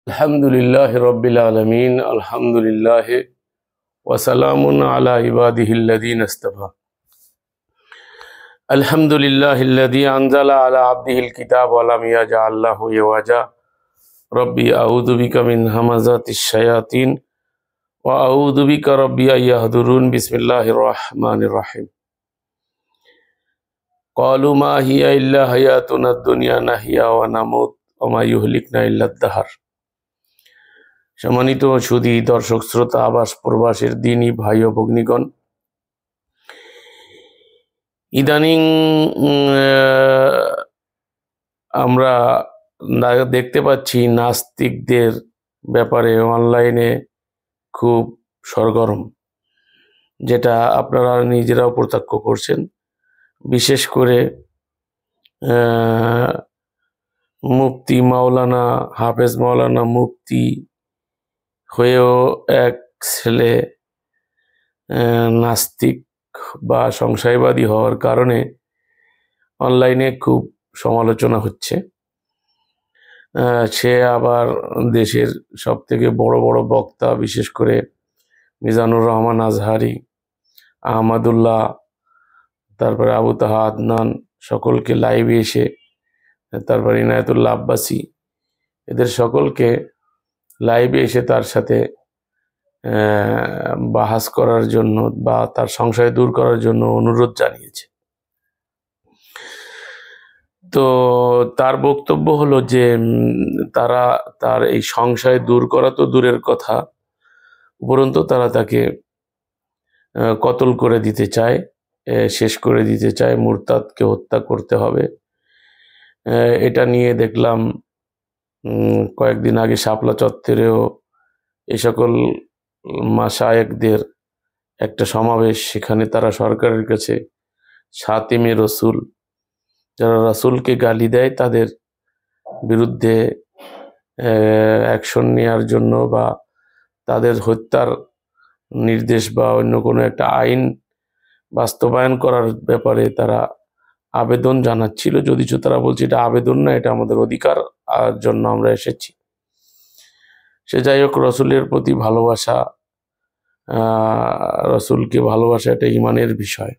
আলহামদুলিল্লাহ রব্বিল আলামিন আলহামদুলিল্লাহ ওয়া সালামুন আলা ইবাদিহিল্লাযীনা ইসতাফা আলহামদুলিল্লাহিল্লাযী আনজালা আলা আবদিহিল কিতাব ওয়া লাম ইয়াজআল লাহু ইওয়াজা রব্বি আউযু বিকা মিন হামাযাতিশ শায়াতিন ওয়া আউযু বিকা রব্বি আইয়াহদুরুন বিসমিল্লাহির রহমানির রহিম ক্বালু মা হিয়া ইল্লা হায়াতুনাদ দুনিয়া নাহইয়া ওয়া নামুত ওয়া মা ইউহলিকুনা ইল্লাদ দাহর। সম্মানিত সুধী দর্শক শ্রোতা, আবাস প্রবাসের দিনী ভাই ও ভগ্নীগণ, ইদানিং আমরা দেখতে পাচ্ছি নাস্তিকদের ব্যাপারে অনলাইনে খুব সরগরম, যেটা আপনারা নিজেরাও প্রত্যক্ষ করছেন। বিশেষ করে মুফতি মাওলানা হাফেজ মাওলানা মুফতি হয়েও এক ছেলে নাস্তিক বা সংশয়বাদী হওয়ার কারণে অনলাইনে খুব সমালোচনা হচ্ছে। সে আবার দেশের সব থেকে বড় বড় বক্তা, বিশেষ করে মিজানুর রহমান আজহারি, আহমদুল্লাহ, তারপরে আবু তাহা আদনান, সকলকে লাইভে এসে, তারপরে ইনায়েতুল্লাহ আব্বাসী, এদের সকলকে লাইভে এসে তার সাথে বাহাস করার জন্য বা তার সংশয় দূর করার জন্য অনুরোধ জানিয়েছে। তো তার বক্তব্য হলো যে তারা তার এই সংশয় দূর করা তো দূরের কথা, উপরন্তু তারা তাকে কতল করে দিতে চায়, শেষ করে দিতে চায়, মুরতাদকে হত্যা করতে হবে। এটা নিয়ে দেখলাম কয়েকদিন আগে শাপলা চত্বরেও এই সকল মাশায়েখদের একটা সমাবেশ, সেখানে তারা সরকারের কাছে শাতিমে রসুল, যারা রাসূলকে গালি দেয় তাদের বিরুদ্ধে অ্যাকশন নেওয়ার জন্য বা তাদের হত্যার নির্দেশ বা অন্য কোনো একটা আইন বাস্তবায়ন করার ব্যাপারে তারা আবেদন জানাচ্ছিল। যদিও তারা বলছে এটা আবেদন না, এটা আমাদের অধিকার জন্য আমরা এসেছি। সে যাই হোক, রসুলের প্রতি ভালোবাসা, রসুলকে ভালোবাসা এটা ইমানের বিষয়।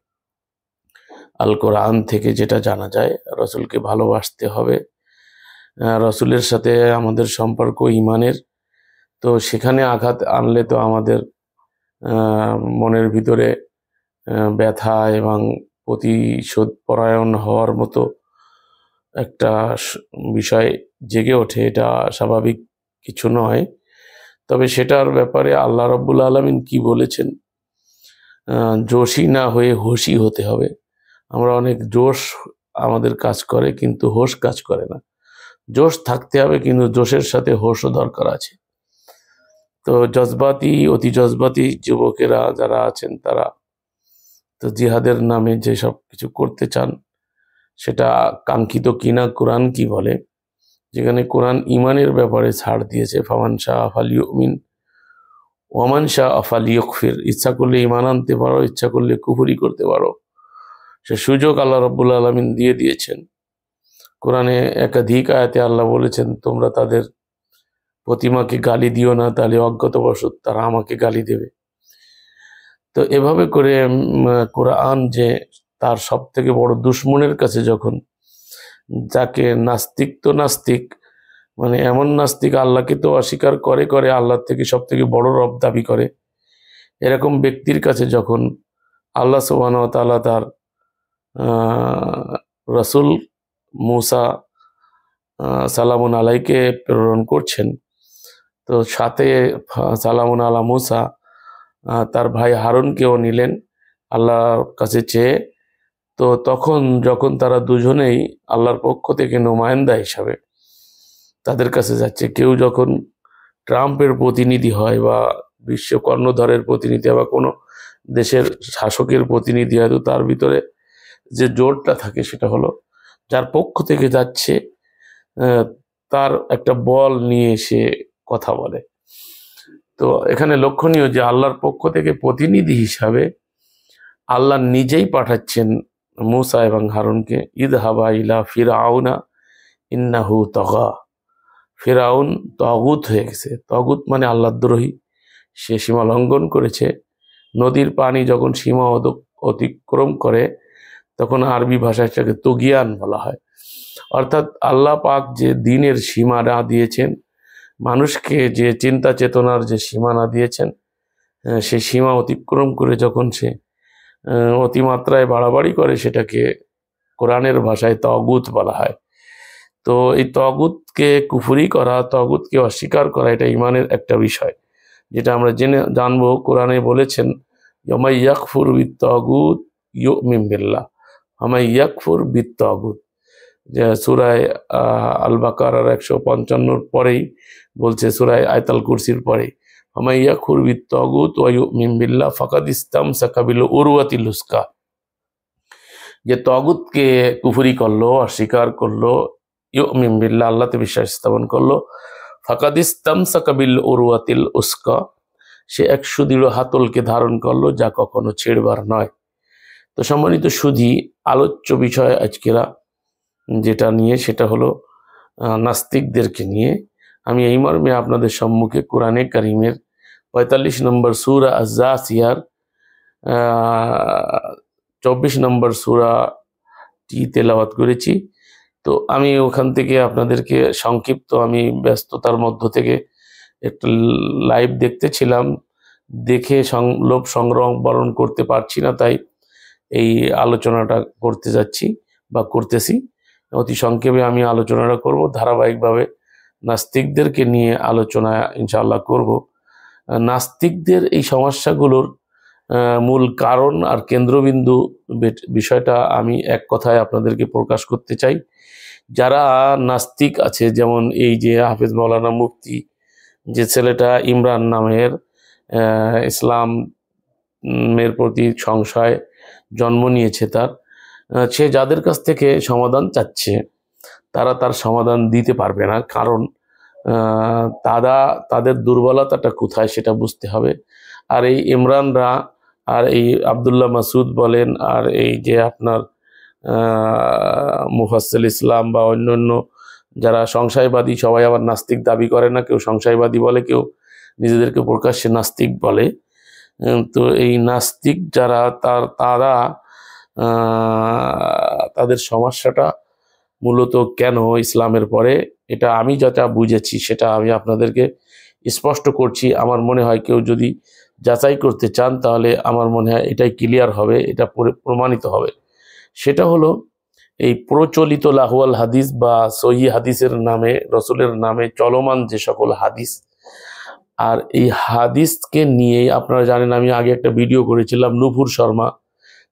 আল কোরআন থেকে যেটা জানা যায়, রসুলকে ভালোবাসতে হবে, রসুলের সাথে আমাদের সম্পর্ক ইমানের। তো সেখানে আঘাত আনলে তো আমাদের মনের ভিতরে ব্যথা এবং প্রতিশোধ পরায়ণ হওয়ার মতো একটা বিষয় জেগে ওঠে। এটা স্বাভাবিক কিছু নয়। তবে সেটার ব্যাপারে আল্লাহ রাব্বুল আলামিন কি বলেছেন, জোশী না হয়ে হোশী হতে হবে। আমরা অনেক জোশ আমাদের কাজ করে, কিন্তু হোশ কাজ করে না। জোশ থাকতে হবে, কিন্তু জোশের সাথে হোশও দরকার আছে। তো অতি জজবাতি যুবকেরা যারা আছেন, তারা তো জিহাদের নামে যে সব কিছু করতে চান, সেটা কাঙ্ক্ষিত কিনা কোরআন কি বলে, যেখানে কোরআন ইমানের ব্যাপারে ছাড় দিয়েছে। ফামান শাহ ফালিউমিন ওয়ামান শাহ ফালিয়াকফির। ইচ্ছা করলে ইমান আনতে পারো, ইচ্ছা করলে কুফরি করতে পারো। সে সুযোগ আল্লাহ রাব্বুল আলামিন দিয়ে দিয়েছেন। কোরআনে একাধিক আয়াতে আল্লাহ বলেছেন, তোমরা তাদের প্রতিমাকে গালি দিও না, তাহলে অজ্ঞাতবশত তারা আমাকে গালি দেবে। তো এভাবে করে কোরআন যে তার সব থেকে বড় দুশ্মনের কাছে যখন, যাকে নাস্তিক তো নাস্তিক, মানে এমন নাস্তিক আল্লাহকে তো অস্বীকার করে করে আল্লাহর থেকে সব থেকে বড় রব দাবি করে, এরকম ব্যক্তির কাছে যখন আল্লাহ সুবহানাহু ওয়া তাআলা তার রাসূল মূসা সালামুন আলাইকে প্রেরণ করছেন, তো সাথে সালামুন আলা মূসা তার ভাই হারুনকেও নিলেন আল্লাহর কাছে চেয়ে। তো তখন যখন তারা দুজনেই আল্লাহর পক্ষ থেকে নুমায়েন্দা হিসাবে তাদের কাছে যাচ্ছে, কেউ যখন ট্রাম্পের প্রতিনিধি হয় বা বিশ্ব কর্ণধারের প্রতিনিধি বা কোনো দেশের শাসকের প্রতিনিধি হয়, তো তার ভিতরে যে জোরটা থাকে সেটা হলো যার পক্ষ থেকে যাচ্ছে তার একটা বল নিয়ে এসে কথা বলে। তো এখানে লক্ষণীয় যে আল্লাহর পক্ষ থেকে প্রতিনিধি হিসাবে আল্লাহ নিজেই পাঠাচ্ছেন মূসা এবং হারুনকে, ইযহাবা ইলা ফিরআউনা ইন্নাহু তাগা। ফেরাউন তগুত হয়ে গেছে। তগুত মানে আল্লাহদ্রোহী, সে সীমা লঙ্ঘন করেছে। নদীর পানি যখন সীমা অতিক্রম করে তখন আরবি ভাষায় সেটাকে তুগিয়ান বলা হয়। অর্থাৎ আল্লাহ পাক যে দিনের সীমানা দিয়েছেন, মানুষকে যে চিন্তা চেতনার যে সীমানা দিয়েছেন, সেই সীমা অতিক্রম করে যখন সে অতিমাত্রায় বাড়াবাড়ি করে, সেটাকে কোরআনের ভাষায় তগুত বলা হয়। তো এই তগুতকে কুফরি করা, তগুতকে অস্বীকার করা, এটা ইমানের একটা বিষয়, যেটা আমরা জানবো। কোরআনে বলেছেন ওমাই ইয়াকফুর বিত্তাগুত ইউমিন বিল্লাহ, ওমাই ইয়াকফুর বিত্তাগুত, যে সূরায়ে আল বাকারার 155 পরেই বলছে, সূরায়ে আয়াতুল কুরসির পরে, ওমাই ইয়াকফুর বিত্তাগুত ওয়া ইউমিন বিল্লাহ ফাকাদ ইসতামসাকা বিল উরওয়াতিল উসকা, যে তগুতকে কুফরি করলো, অস্বীকার করলো, ইউমিন বিল্লাহ আল্লাহতে বিশ্বাস স্থাপন করলো, ফাকাদ ইসতামসাকা বিল উরওয়াতিল উসকা, সে এক সুদৃঢ় হাতলকে ধারণ করলো যা কখনো ছেড়বার নয়। তো সম্মানিত সুধী, আলোচ্য বিষয় আজকেরা যেটা নিয়ে, সেটা হলো নাস্তিকদেরকে নিয়ে। আমি এই মর্মে আপনাদের সম্মুখে কোরআনে কারিমের 45 নম্বর সূরা আয-যাসিয়ার 24 নম্বর সূরাটি তেলাওয়াত করেছি। তো আমি ওখান থেকে আপনাদেরকে সংক্ষিপ্ত, আমি ব্যস্ততার মধ্য থেকে একটা লাইভ দেখতেছিলাম, দেখে লোভ সংবরণ করতে পারছি না, তাই এই আলোচনাটা করতে যাচ্ছি বা করতেছি। অতি সংক্ষেপে আমি আলোচনাটা করব, ধারাবাহিকভাবে নাস্তিকদেরকে নিয়ে আলোচনা ইনশাআল্লাহ করব। নাস্তিকদের এই সমস্যাগুলোর মূল কারণ আর কেন্দ্রবিন্দু বিষয়টা আমি এক কথায় আপনাদেরকে প্রকাশ করতে চাই। যারা নাস্তিক আছে, যেমন এই যে হাফেজ মাওলানা মুফতি, যে ছেলেটা ইমরান নামের, ইসলামের প্রতি সংশয় জন্ম নিয়েছে তার, সে যাদের কাছ থেকে সমাধান চাচ্ছে তারা তার সমাধান দিতে পারবে না, কারণ তাদের দুর্বলতাটা কোথায় সেটা বুঝতে হবে। আর এই ইমরানরা, আর এই আব্দুল্লাহ মাসুদ বলেন, আর এই যে আপনার মুফাসসিল ইসলাম বা অন্যান্য যারা সংশয়বাদী, সবাই আবার নাস্তিক দাবি করে না, কেউ সংশয়বাদী বলে, কেউ নিজেদেরকে প্রকাশ্যে নাস্তিক বলে। তো এই নাস্তিক যারা, তারা তাদের সমস্যাটা মূলত কেন ইসলামের পরে, এটা আমি যেটা বুঝেছি সেটা আমি আপনাদেরকে স্পষ্ট করছি। আমার মনে হয় কেউ যদি যাচাই করতে চান তাহলে আমার মনে হয় এটাই ক্লিয়ার হবে, এটা প্রমাণিত হবে। সেটা হলো এই প্রচলিত লাহওয়াল হাদিস বা সহি হাদিসের নামে, রসুলের নামে চলমান যে সকল হাদিস, আর এই হাদিসকে নিয়েই আপনারা জানেন, আমি আগে একটা ভিডিও করেছিলাম নূপুর শর্মা,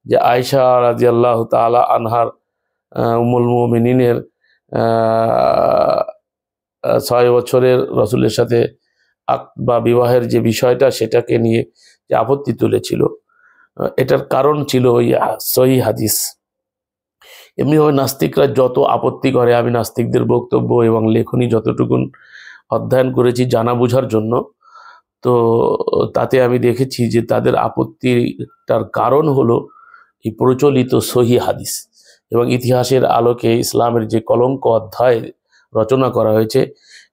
যে আয়েশা রাদিয়াল্লাহু তাআলা আনহার, উম্মুল মুমিনিনের 6 বছরের রসুলের সাথে বা বিবাহের যে বিষয়টা, সেটাকে নিয়ে যে আপত্তি তুলেছিল, এটার কারণ ছিল ওই সহি হাদিস। এমনিভাবে নাস্তিকরা যত আপত্তি করে, আমি নাস্তিকদের বক্তব্য এবং লেখনী যতটুকুন অধ্যয়ন করেছি জানা বোঝার জন্য, তো তাতে আমি দেখেছি যে তাদের আপত্তিটার কারণ হলো এই প্রচলিত সহি হাদিস এবং ইতিহাসের আলোকে ইসলামের যে কলঙ্ক অধ্যায় রচনা করা হয়েছে,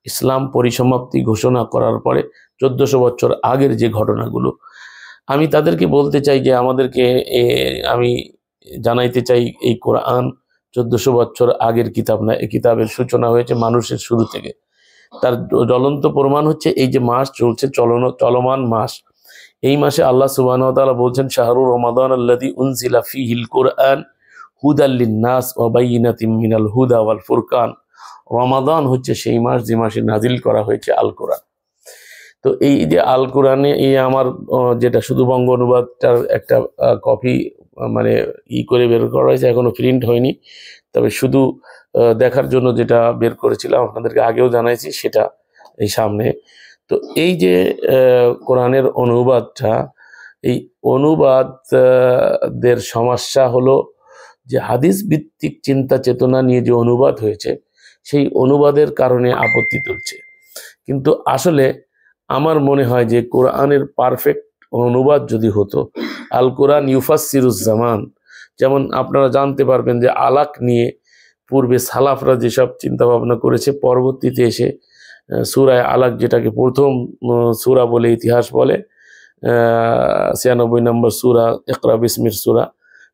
ইসলাম পরিসমাপ্তি ঘোষণা করার পরে 1400 বছর আগের যে ঘটনাগুলো, আমি তাদেরকে বলতে চাই যে আমাদেরকে, আমি জানাইতে চাই, এই কোরআন 1400 বছর আগের কিতাব না, এই কিতাবের সূচনা হয়েছে মানুষের শুরু থেকে। তার জ্বলন্ত প্রমাণ হচ্ছে এই যে মাস চলছে, চলমান মাস, এই মাসে আল্লাহ সুবহানাহু ওয়া তাআলা বলছেন, শাহরুর রমাদান আল্লাযী উনজিলা ফীহিল কুরআন হুদাল লিন-নাস ওয়া বায়িনাতিম মিনাল হুদা ওয়াল ফুরকান। রমাদান হচ্ছে সেই মাস যে মাসে নাজিল করা হয়েছে আল কোরআন। তো এই যে আল কোরআনে, এই আমার যেটা শুধু বঙ্গ অনুবাদটার একটা কপি মানে করে বের করা হয়েছে, এখনো প্রিন্ট হয়নি, তবে শুধু দেখার জন্য যেটা বের করেছিলাম আপনাদেরকে আগেও জানাইছি, সেটা এই সামনে। তো এই যে কোরআনের অনুবাদটা, এই অনুবাদদের সমস্যা হলো যে হাদিস ভিত্তিক চিন্তা চেতনা নিয়ে যে অনুবাদ হয়েছে, সেই অনুবাদের কারণে আপত্তি তুলছে। কিন্তু আসলে আমার মনে হয় যে কোরআনের পারফেক্ট অনুবাদ যদি হতো, আল কোরআন ইউফাসসিরুজ জামান, যেমন আপনারা জানতে পারবেন যে আলাক নিয়ে পূর্বে সালাফরা যেসব চিন্তা ভাবনা করেছে, পরবর্তীতে এসে সূরা আলাক, যেটাকে প্রথম সূরা বলে, ইতিহাস বলে, 96 নম্বর সূরা ইকরা বিসমির সূরা,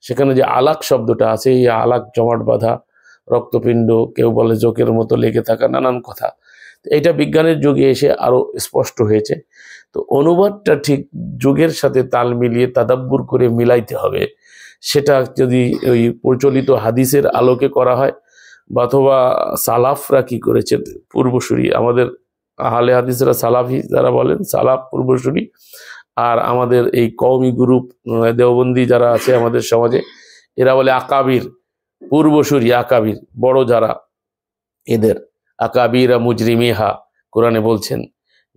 সেখানে যে আলাক শব্দটা আছে, এই আলাক জমাট বাঁধা, রক্তপিণ্ড, কেউ বলে জোকের মতো লেগে থাকা, নানান কথা। এটা বিজ্ঞানের যুগে এসে আরো স্পষ্ট হয়েছে। তো অনুবাদটা ঠিক যুগের সাথে তাল মিলিয়ে তাদাব্বুর করে মিলাইতে হবে। সেটা যদি ওই প্রচলিত হাদিসের আলোকে করা হয়, বা অথবা সালাফরা কি করেছেন, পূর্বসূরি, আমাদের আহলে হাদিসরা সালাফি যারা বলেন, সালাফ পূর্বসূরি, আর আমাদের এই কওমি গ্রুপ দেওবন্দি যারা আছে আমাদের সমাজে, এরা বলে আকাবির, পূর্বসূরি, আকাবির বড় যারা, এদের আকাবিরা মুজরিমিহা কোরআনে বলছেন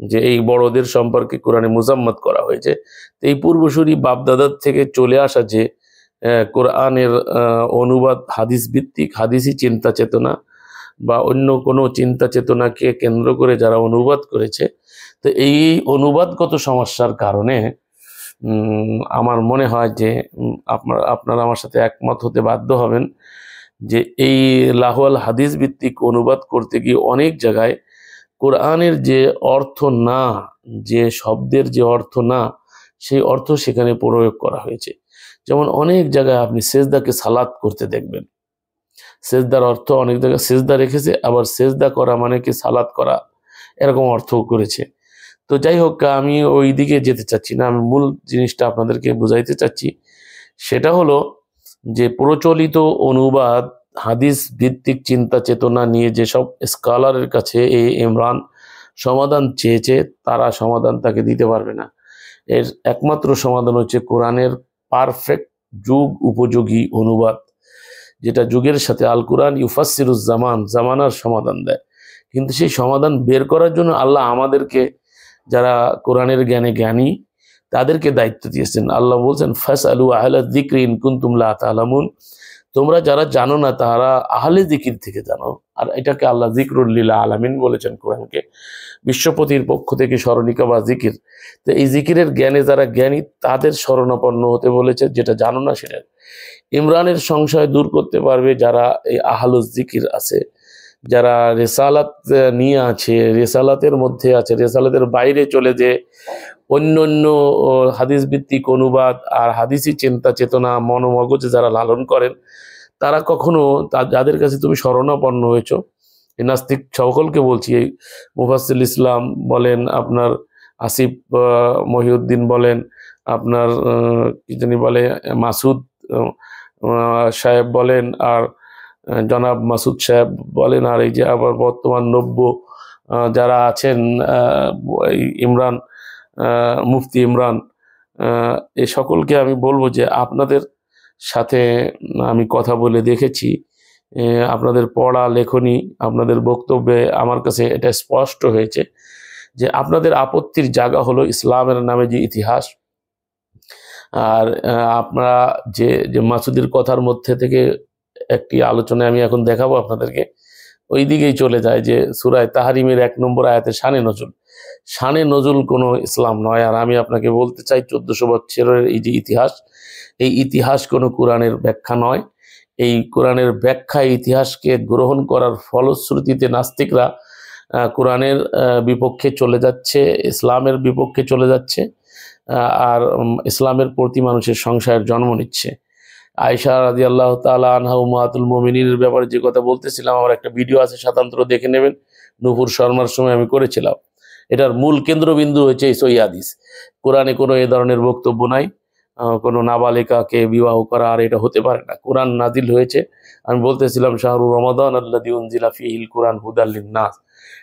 যে এই বড়দের সম্পর্কে কোরআনে মুজাম্মত করা হয়েছে। তো এই পূর্বসূরি বাপদাদার থেকে চলে আসা যে কোরআনের অনুবাদ হাদিস ভিত্তিক, হাদিসি চিন্তা চেতনা বা অন্য কোনো চিন্তা চেতনাকে কেন্দ্র করে যারা অনুবাদ করেছে, তো এই অনুবাদগত সমস্যার কারণে আমার মনে হয় যে আপনারা আমার সাথে একমত হতে বাধ্য হবেন যে এই লাহওয়াল হাদিস ভিত্তিক অনুবাদ করতে গিয়ে অনেক জায়গায় কোরআনের যে অর্থ না, যে শব্দের যে অর্থ না, সেই অর্থ সেখানে প্রয়োগ করা হয়েছে। যেমন অনেক জায়গায় আপনি সেজদাকে সালাত করতে দেখবেন, সেজদার অর্থ অনেক জায়গায় সেজদা রেখেছে, আবার সেজদা করা মানে কি সালাত করা, এরকম অর্থ করেছে। তো যাই হোক, আমি ওই দিকে যেতে চাচ্ছি না, আমি মূল জিনিসটা আপনাদেরকে বুঝাইতে চাচ্ছি। সেটা হলো যে প্রচলিত অনুবাদ হাদিস ভিত্তিক চিন্তা চেতনা নিয়ে যেসব স্কলারের কাছে এই ইমরান সমাধান চেয়েছে, তারা সমাধান তাকে দিতে পারবে না। এর একমাত্র সমাধান হচ্ছে কোরআনের পারফেক্ট যুগ উপযোগী অনুবাদ, যেটা যুগের সাথে, আল কোরআন ইউফাসসিরুজ জামান, জামানার সমাধান দেয়। কিন্তু সেই সমাধান বের করার জন্য আল্লাহ আমাদেরকে, যারা কোরআনের জ্ঞানে জ্ঞানী, তাদেরকে দায়িত্ব দিয়েছেন। আল্লাহ বলছেন ফাসআলু আহলা যিকরি ইন কুনতুম লা তা'লামুন, তোমরা যারা জানো না তারা আহলে জিকির থেকে জানো। আর এটাকে আল্লাহ যিকরুল লিল আলামিন বলেছেন কোরআনকে, বিশ্বপতির পক্ষ থেকে স্মরণিকা বা জিকির। তো এই জিকিরের জ্ঞানে যারা জ্ঞানী তাদের শরণাপন্ন হতে বলেছে, যেটা জানো না সেটা। ইমরানের সংশয় দূর করতে পারবে যারা এই আহলুজ জিকির আছে, যারা রেসালাত নিয়ে আছে, রেসালাতের মধ্যে আছে, রেসালাতের বাইরে চলে যে অন্য অন্য হাদিস ভিত্তিক অনুবাদ আর হাদিসি চিন্তা চেতনা মনোমগজে যারা লালন করেন, তারা কখনো, যাদের কাছে তুমি শরণাপন্ন হয়েছ, এই নাস্তিক সকলকে বলছি, এই মুফাসসিল ইসলাম বলেন, আপনার আসিফ মহিউদ্দিন বলেন, আপনার কি জানি বলে মাসুদ সাহেব বলেন, আর জনাব মাসুদ সাহেব বলেন, আর এই যে আবার বর্তমান নব্য যারা আছেন, ইমরান, মুফতি ইমরান, এই সকলকে আমি বলবো যে আপনাদের সাথে আমি কথা বলে দেখেছি, আপনাদের পড়া লেখনী, আপনাদের বক্তব্যে আমার কাছে এটা স্পষ্ট হয়েছে যে আপনাদের আপত্তির জায়গা হলো ইসলামের নামে যে ইতিহাস। আর আপনারা যে মাসুদের কথার মধ্যে থেকে একটি আলোচনায় আমি এখন দেখাবো আপনাদেরকে, ওই দিকেই চলে যায় যে সূরায়ে তাহরিমের 1 নম্বর আয়াতে শানে নজুল, শানে নজুল কোনো ইসলাম নয়। আর আমি আপনাকে বলতে চাই 1400 বছরের এই যে ইতিহাস, এই ইতিহাস কোনো কোরআনের ব্যাখ্যা নয়। এই কোরআনের ব্যাখ্যা ইতিহাসকে গ্রহণ করার ফলশ্রুতিতে নাস্তিকরা কোরআনের বিপক্ষে চলে যাচ্ছে, ইসলামের বিপক্ষে চলে যাচ্ছে, আর ইসলামের প্রতি মানুষের সংশয়ের জন্ম নিচ্ছে। আয়েশা রাদিয়াল্লাহু তাআলা আনহা উম্মাহাতুল মুমিনিনের ব্যাপারে যে কথা বলতেছিলাম, আমার একটা ভিডিও আছে, স্বতন্ত্র দেখে নেবেন, নূপুর শর্মার সময় আমি করেছিলাম। এটার মূল কেন্দ্রবিন্দু হচ্ছে এই সহিহ হাদিস। কোরআনে কোনো এ ধরনের বক্তব্য নাই, কোনো নাবালিকাকে বিবাহ করা আর এটা হতে পারে না। কোরআন নাজিল হয়েছে, আমি বলতেছিলাম শাহরু রমাদান আল্লাযী উনজিলা ফীহিল কুরআন হুদাল লিন-নাস,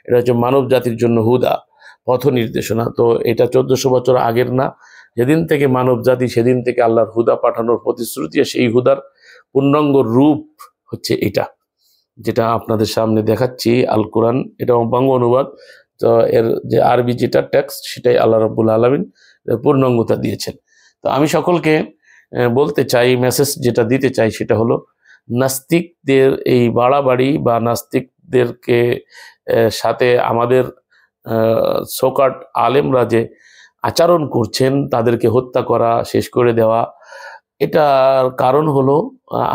এটা হচ্ছে মানব জাতির জন্য হুদা, পথ নির্দেশনা। তো এটা 1400 বছর আগের না, যেদিন থেকে মানব জাতি, সেদিন থেকে আল্লাহর হুদা পাঠানোর প্রতিশ্রুতি, সেই হুদার পূর্ণাঙ্গ রূপ হচ্ছে এটা, যেটা আপনাদের সামনে দেখাচ্ছি, আল কোরআন। এটা বঙ্গ অনুবাদ, তো এর যে আরবি যেটা টেক্সট, সেটাই আল্লাহ রাব্বুল আলামিন পূর্ণাঙ্গতা দিয়েছেন। তো আমি সকলকে বলতে চাই, মেসেজ যেটা দিতে চাই সেটা হলো, নাস্তিকদের এই বাড়াবাড়ি বা নাস্তিকদেরকে সাথে আমাদের সোকাট আলেমরা যে আচরণ করছেন, তাদেরকে হত্যা করা, শেষ করে দেওয়া, এটার কারণ হলো,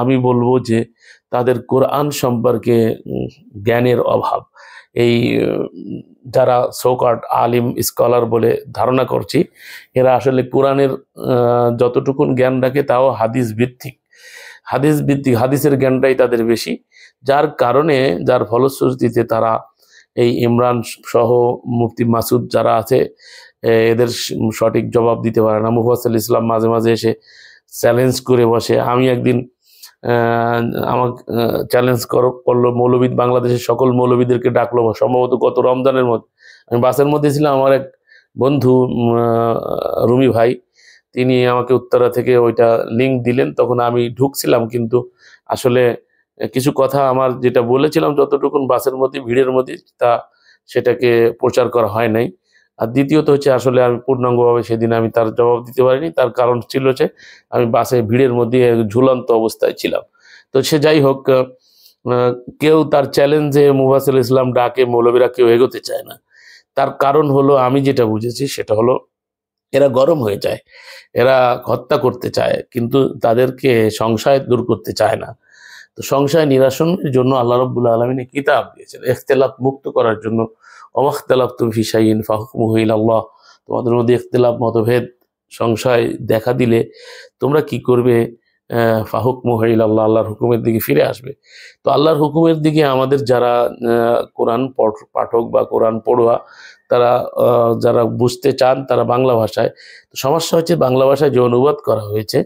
আমি বলবো যে তাদের কোরআন সম্পর্কে জ্ঞানের অভাব। এই যারা সোকার্ড আলিম স্কলার বলে ধারণা করছি, এরা আসলে কোরআনের যতটুকুন জ্ঞান রাখে তাও হাদিসের জ্ঞানটাই তাদের বেশি, যার ফলশ্রুতিতে তারা এই ইমরান সহ মুফতি মাসুদ যারা আছে এদের সঠিক জবাব দিতে পারে না। মুফাসসিল ইসলাম মাঝে মাঝে এসে চ্যালেঞ্জ করে বসে। আমি একদিন আমাকে চ্যালেঞ্জ করলো মৌলবী, বাংলাদেশের সকল মৌলবীদেরকে ডাকলো, সম্ভবত গত রমজানের মধ্যে। আমি বাসের মধ্যে ছিলাম, আমার এক বন্ধু রুমি ভাই, তিনি আমাকে উত্তরা থেকে ওইটা লিঙ্ক দিলেন, তখন আমি ঢুকছিলাম, কিন্তু আসলে কিছু কথা আমার যেটা বলেছিলাম যতটুকুন বাসের মধ্যে ভিড়ের মধ্যে সেটাকে প্রচার করা হয় নাই। আর দ্বিতীয়ত হচ্ছে আসলে আমি পূর্ণাঙ্গভাবে সেদিন আমি তার জবাব দিতে পারিনি। তার কারণ ছিল যে আমি বাসে ভিড়ের মধ্যে ঝুলন্ত অবস্থায় ছিলাম। তো সে যাই হোক, কেউ তার চ্যালেঞ্জে মুফাসসিল ইসলাম ডাকে মৌলবীরা কেউ এগোতে চায় না। তার কারণ হলো, আমি যেটা বুঝেছি সেটা হলো, এরা গরম হয়ে যায়, এরা হত্যা করতে চায়, কিন্তু তাদেরকে সংশয় দূর করতে চায় না। তো সংশয় নিরসনের জন্য আল্লাহ রাব্বুল আলামিন কিতাব দিয়েছেন ইখতিলাফ মুক্ত করার জন্য। ওয়াখতালাফতুম ফি শাইইন ফাহুকমুহু ইলাল্লাহ, তোমাদের মধ্যে ইখতিলাফ মতভেদ সংশয় দেখা দিলে তোমরা কি করবে? ফাহুকমুহু ইলাল্লাহ, আল্লাহর হুকুমের দিকে ফিরে আসবে। তো আল্লাহর হুকুমের দিকে আমাদের যারা কোরআন পাঠক বা কোরআন পড়ুয়া, তারা যারা বুঝতে চান তারা বাংলা ভাষায়। তো সমস্যা হচ্ছে বাংলা ভাষায় যে অনুবাদ করা হয়েছে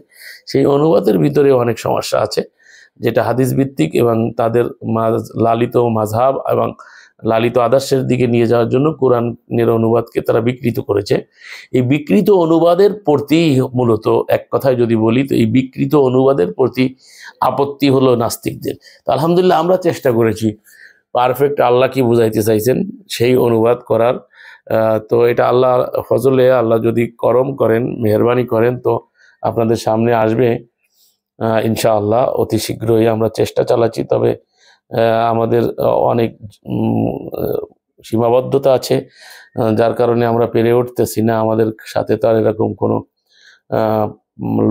সেই অনুবাদের ভিতরে অনেক সমস্যা আছে, যেটা হাদিস ভিত্তিক এবং তাদের লালিত মাযহাব এবং লালিত আদর্শের দিকে নিয়ে যাওয়ার জন্য কোরআনের অনুবাদকে তারা বিকৃত করেছে। এই বিকৃত অনুবাদের প্রতি, মূলত এক কথায় যদি বলি, তো এই বিকৃত অনুবাদের প্রতি আপত্তি হলো নাস্তিকদের। তো আলহামদুলিল্লাহ আমরা চেষ্টা করেছি পারফেক্ট আল্লাহ কি বুঝাইতে চাইছেন সেই অনুবাদ করার। তো এটা আল্লাহ ফজলে, আল্লাহ যদি করম করেন, মেহরবানি করেন, তো আপনাদের সামনে আসবে ইনশাআল্লাহ অতি শীঘ্রই। আমরা চেষ্টা চালাচ্ছি, তবে আমাদের অনেক সীমাবদ্ধতা আছে, যার কারণে আমরা পেরে উঠতেছি না। আমাদের সাথে তো আর এরকম কোনো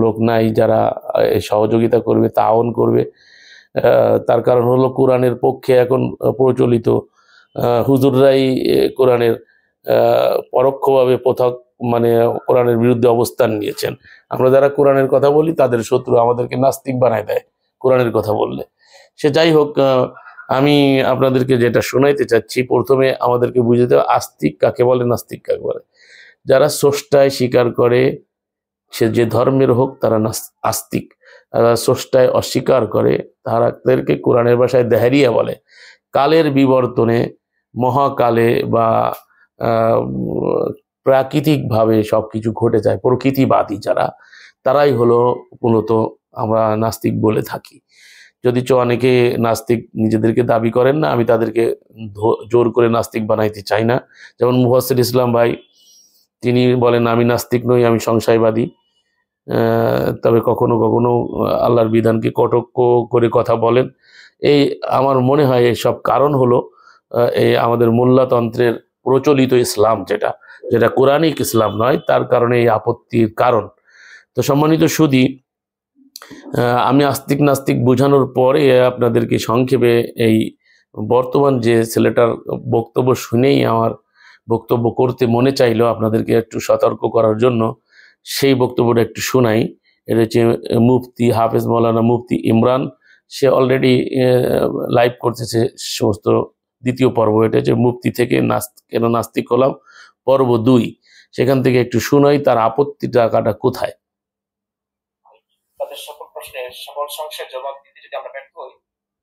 লোক নাই যারা সহযোগিতা করবে, তাওন করবে। তার কারণ হলো কোরআনের পক্ষে এখন প্রচলিত হুজুররাই কোরআনের পরোক্ষভাবে কোরআনের বিরুদ্ধে অবস্থান নিয়েছেন। আমরা যারা কোরআনের কথা বলি তাদের শত্রু, আমাদেরকে নাস্তিক বানায় দেয় কোরআনের কথা বললে। সে যাই হোক, আমি আপনাদেরকে যেটা শোনাইতে চাচ্ছি, প্রথমে আমাদেরকে বুঝতে হবে আস্তিক কাকে বলে, নাস্তিক কাকে বলে। যারা স্রষ্টায় স্বীকার করে, সে যে ধর্মের হোক, তারা আস্তিক। যারা স্রষ্টায় অস্বীকার করে তাদেরকে কোরআনের ভাষায় দেহেরিয়া বলে। কালের বিবর্তনে, মহাকালে বা প্রাকৃতিকভাবে সবকিছু ঘটে যায়, প্রকৃতিবাদী যারা, তারাই হলো মূলত আমরা নাস্তিক বলে থাকি। যদিচ অনেকে নাস্তিক নিজেদেরকে দাবি করেন না, আমি তাদেরকে জোর করে নাস্তিক বানাইতে চাই না। যেমন মুফাসসির ইসলাম ভাই, তিনি বলেন আমি নাস্তিক নই, আমি সংশয়বাদী। তবে কখনো কখনো আল্লাহর বিধানকে কটাক্ষ করে কথা বলেন। এই আমার মনে হয় এসব কারণ হলো এই আমাদের মোল্লাতন্ত্রের প্রচলিত ইসলাম, যেটা কোরআনিক ইসলাম নয়, তার কারণে এই আপত্তির কারণ। তো সম্মানিত সুধী, আমি আস্তিক নাস্তিক বোঝানোর পরে আপনাদেরকে সংক্ষেপে এই বর্তমান যে ছেলেটার বক্তব্য শুনেই আমার বক্তব্য করতে মনে চাইলো, আপনাদেরকে একটু সতর্ক করার জন্য সেই বক্তব্যটা একটু শোনাই। এটা হচ্ছে মুফতি হাফেজ মৌলানা মুফতি ইমরান, সে অলরেডি লাইভ করতেছে সমস্ত দ্বিতীয় পর্ব। এটা হচ্ছে মুফতি থেকে কেন নাস্তিক হলাম পর্ব 2, সেখান থেকে একটু শোনাই তার আপত্তিটা কোথায়। তাদের সকল প্রশ্নের সকল সংশয়ের জবাব দিতে যদি আমরা ব্যর্থ হই,